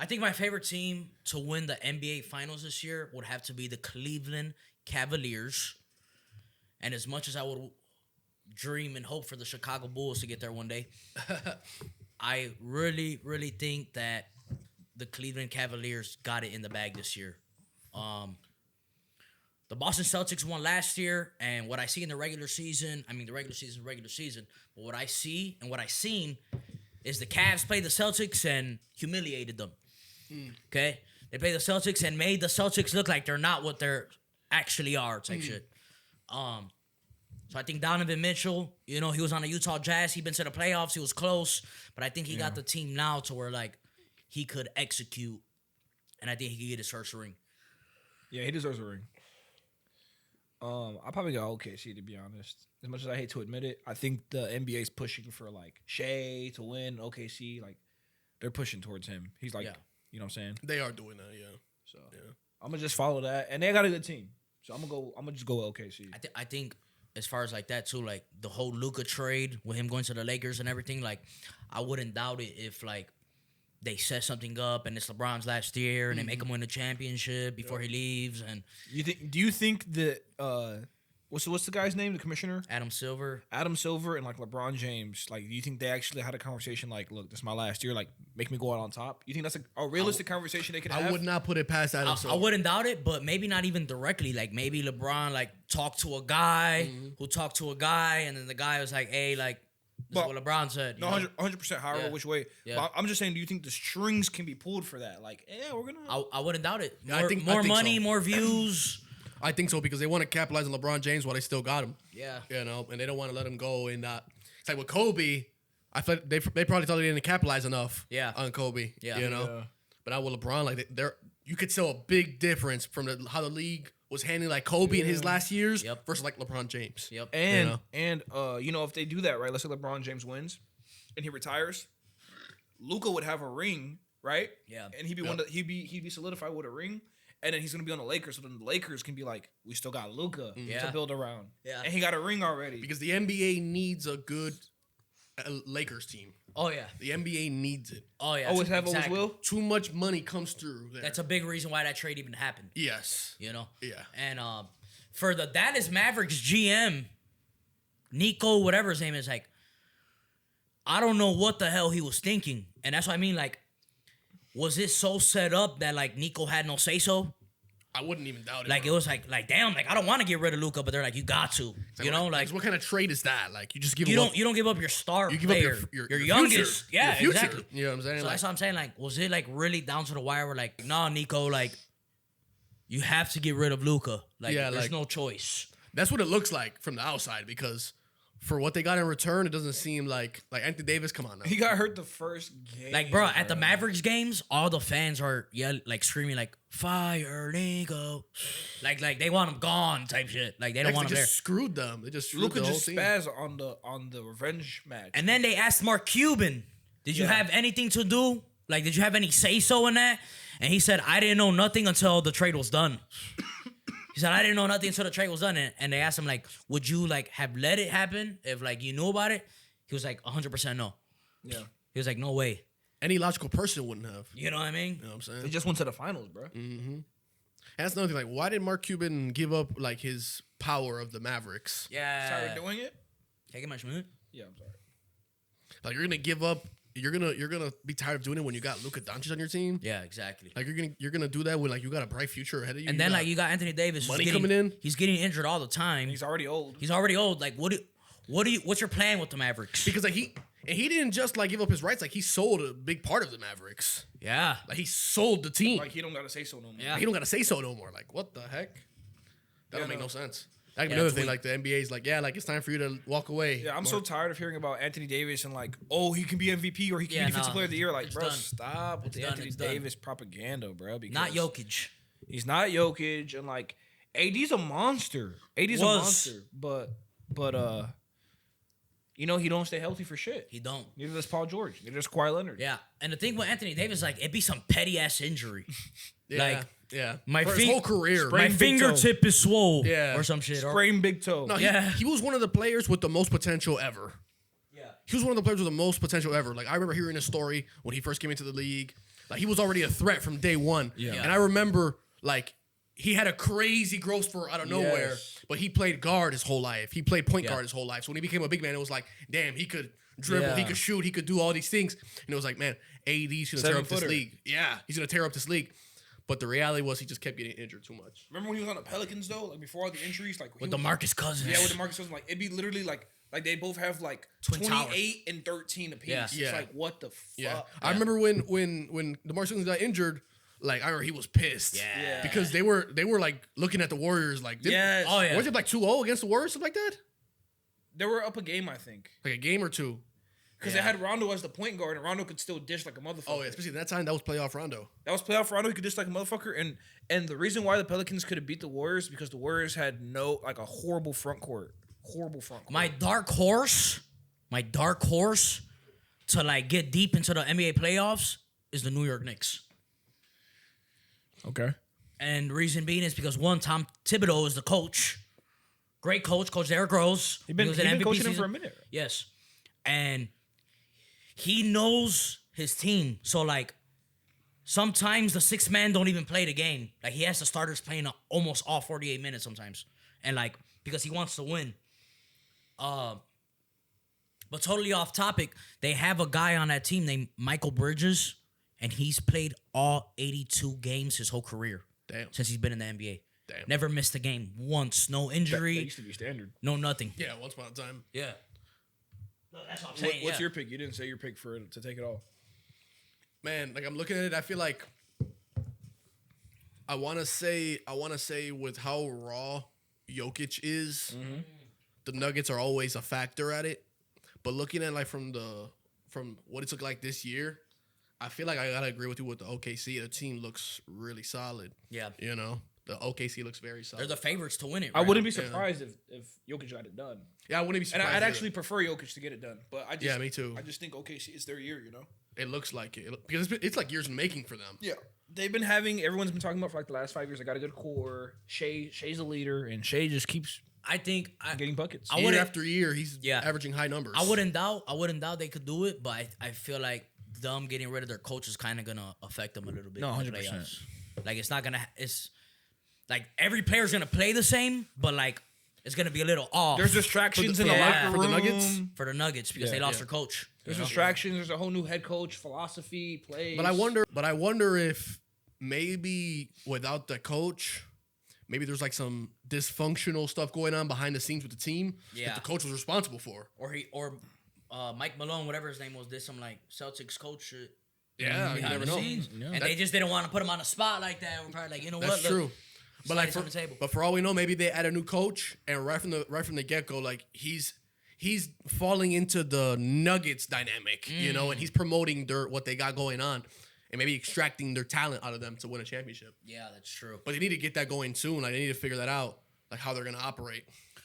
I think my favorite team to win the NBA Finals this year would have to be the Cleveland Cavaliers. And as much as I would dream and hope for the Chicago Bulls to get there one day, I really, really think that the Cleveland Cavaliers got it in the bag this year. The Boston Celtics won last year, and what I see in the regular season, regular season, but what I see and what I seen is the Cavs played the Celtics and humiliated them. Okay? They played the Celtics and made the Celtics look like they're not what they're actually are type shit. So I think Donovan Mitchell, he was on the Utah Jazz. He'd been to the playoffs. He was close, but I think he got the team now to where, like, he could execute, and I think he could get his first ring. Yeah, he deserves a ring. I probably got OKC, to be honest. As much as I hate to admit it, I think the NBA is pushing for, like, Shea to win. OKC, like, they're pushing towards him. He's like, you know what I'm saying? They are doing that, yeah. So I'm gonna just follow that, and they got a good team. So I'm gonna just go with OKC. I think as far as like that too, like the whole Luka trade with him going to the Lakers and everything, like I wouldn't doubt it if like they set something up and it's LeBron's last year and they make him win the championship before he leaves. And Do you think that what's the guy's name? The commissioner? Adam Silver and like LeBron James, like, do you think they actually had a conversation like, look, this is my last year, like, make me go out on top? You think that's a realistic conversation they could have? I would not put it past Adam Silver. I wouldn't doubt it, but maybe not even directly. Like maybe LeBron like talked to a guy who talked to a guy, and then the guy was like, "Hey, like this is what LeBron said." No, 100%. However, which way? Yeah. But I'm just saying, do you think the strings can be pulled for that? Like, yeah, we're gonna. I wouldn't doubt it. Yeah, More, I think money, so. more views. I think so because they want to capitalize on LeBron James while they still got him. Yeah. And they don't want to let him go. And it's like with Kobe, I feel like they probably thought they didn't capitalize enough. On Kobe. Yeah. But now with LeBron, like you could tell a big difference from how the league was handling like Kobe in his last years versus like LeBron James. Yep. And if they do that, right? Let's say LeBron James wins, and he retires, Luka would have a ring, right? Yeah. And he'd be he'd be solidified with a ring. And then he's gonna be on the Lakers, so then the Lakers can be like, we still got Luka to build around. Yeah. And he got a ring already. Because the NBA needs a good Lakers team. Oh yeah. The NBA needs it. Oh yeah. Always have, always will. Too much money comes through there. That's a big reason why that trade even happened. Yes. Yeah. And For the Dallas Mavericks GM, Nico, whatever his name is, like, I don't know what the hell he was thinking. And that's what I mean, like, was it so set up that like Nico had no say so? I wouldn't even doubt it. Like, it was like damn, like I don't want to get rid of Luka, but they're like, you got to. What kind of trade is that? Like you just give you don't give up your star you give player, up your youngest. Future. Yeah, your future. exactly. You know what I'm saying? So that's what I'm saying. Like, was it like really down to the wire where like, nah, Nico, like you have to get rid of Luka. Like, there's no choice. That's what it looks like from the outside because for what they got in return, it doesn't seem like Anthony Davis. Come on now. He got hurt the first game. Like, bro, at the Mavericks games, all the fans are screaming like, "Fire Nico!" Like they want him gone type shit. Like they don't want him there. Screwed them. They just screwed Luka the whole just team. spazzed on the revenge match. And then they asked Mark Cuban, "Did you have anything to do? Like, did you have any say so in that?" And he said, "I didn't know nothing until the trade was done." He said, "I didn't know nothing until the trade was done." And they asked him, like, would you, like, have let it happen if, like, you knew about it? He was like, 100% no. Yeah. He was like, no way. Any logical person wouldn't have. You know what I mean? You know what I'm saying? They just went to the finals, bro. Mm-hmm. And that's another thing. Like, why did Mark Cuban give up, like, his power of the Mavericks? Yeah. Sorry, doing it? Take it much, man. Yeah, I'm sorry. Like, you're going to give up. You're gonna be tired of doing it when you got Luka Doncic on your team. Yeah, exactly. Like you're gonna do that when like you got a bright future ahead of you. And then like you got Anthony Davis, money coming in. He's getting injured all the time. He's already old. Like what's your plan with the Mavericks? Because like he didn't just like give up his rights. Like he sold a big part of the Mavericks. Yeah. Like he sold the team. Like he don't gotta say so no more. Yeah. He don't gotta say so no more. Like what the heck? That don't make no sense. That's Yeah, another thing. Like the NBA's like, yeah, like it's time for you to walk away. Yeah, I'm so tired of hearing about Anthony Davis and like, oh, he can be MVP or he can be Defensive Player of the Year. Like, bro, stop with the Anthony Davis propaganda, bro. Because not Jokic. He's not Jokic, and like, AD's a monster. AD's a monster, but you know he don't stay healthy for shit. He don't. Neither does Paul George. Neither does Kawhi Leonard. Yeah, and the thing with Anthony Davis, like, it'd be some petty ass injury. Yeah. My his whole career. My fingertip is swole. Yeah. Or some shit. Sprained big toe. No, he was one of the players with the most potential ever. Yeah. He was one of the players with the most potential ever. Like I remember hearing a story when he first came into the league. Like he was already a threat from day one. Yeah. And I remember like he had a crazy growth spurt out of nowhere, but he played guard his whole life. He played point guard his whole life. So when he became a big man, it was like, damn, he could dribble, he could shoot, he could do all these things. And it was like, man, AD's gonna tear up this league. Yeah, he's gonna tear up this league. But the reality was he just kept getting injured too much. Remember when he was on the Pelicans though? Like before all the injuries, like with DeMarcus Cousins. Yeah, with DeMarcus Cousins, like it'd be literally like they both have like Twin 28 towers. and 13 apiece. Yeah. It's like what the fuck? Yeah. I remember when DeMarcus Cousins got injured, like I remember he was pissed. Yeah. Because they were like looking at the Warriors like Yes. Oh yeah. was it like 2-0 against the Warriors, something like that? They were up a game, I think. Like a game or two. Because they had Rondo as the point guard, and Rondo could still dish like a motherfucker. Oh yeah, especially that time that was playoff Rondo. That was playoff Rondo. He could dish like a motherfucker. And the reason why the Pelicans could have beat the Warriors because the Warriors had a horrible front court. Horrible front court. My dark horse to like get deep into the NBA playoffs is the New York Knicks. Okay. And the reason being is because one, Tom Thibodeau is the coach. Great coach, Coach Derrick Rose. He was in MVP coaching him season. for a minute. Yes. And he knows his team. So like sometimes the sixth man don't even play the game. Like he has the starters playing almost all 48 minutes sometimes. And like because he wants to win. But totally off topic, they have a guy on that team named Michael Bridges, and he's played all 82 games his whole career. Damn. Since he's been in the NBA. Damn. Never missed a game once. No injury. That used to be standard. No nothing. Yeah, once upon a time. Yeah. No, that's what I'm saying. What's your pick? You didn't say your pick to take it off. Man, like I'm looking at it, I feel like I wanna say with how raw Jokic is, the Nuggets are always a factor at it. But looking at like from what it's looked like this year, I feel like I gotta agree with you with the OKC. The team looks really solid. Yeah. You know, the OKC looks very solid. They're the favorites to win it. I right? wouldn't be surprised if Jokic got it done. Yeah, I wouldn't be And surprised. I'd either. actually prefer Jokic to get it done. But I just me too. I just think OKC is their year, you know? It looks like it because it's like years in making for them. Yeah. They've been everyone's been talking about for like the last 5 years. They got a good core. Shay's a leader, and Shay just keeps I think getting buckets. Year after year, he's Yeah. averaging high numbers. I wouldn't doubt they could do it, but I feel like them getting rid of their coach is kind of gonna affect them a little bit. No, in the 100%. playoffs. Like it's not gonna. It's like every player's gonna play the same, but like it's gonna be a little off. There's distractions For in the- the yeah. locker for room. the Nuggets? for the Nuggets because Yeah. they lost their coach. There's you know? distractions. There's a whole new head coach, philosophy, plays. But I wonder if maybe without the coach, maybe there's like some dysfunctional stuff going on behind the scenes with the team Yeah. that the coach was responsible for. Or Mike Malone, whatever his name was, did some like Celtics coach shit. Yeah, you behind never the know. scenes. Yeah. And they just didn't want to put him on the spot like that. We're probably like, you know That's what? true. But like, on the table. but for all we know, maybe they add a new coach, and right from the get go, like he's falling into the Nuggets dynamic, you know, and he's promoting what they got going on, and maybe extracting their talent out of them to win a championship. Yeah, that's true. But they need to get that going soon. Like they need to figure that out, like how they're gonna operate.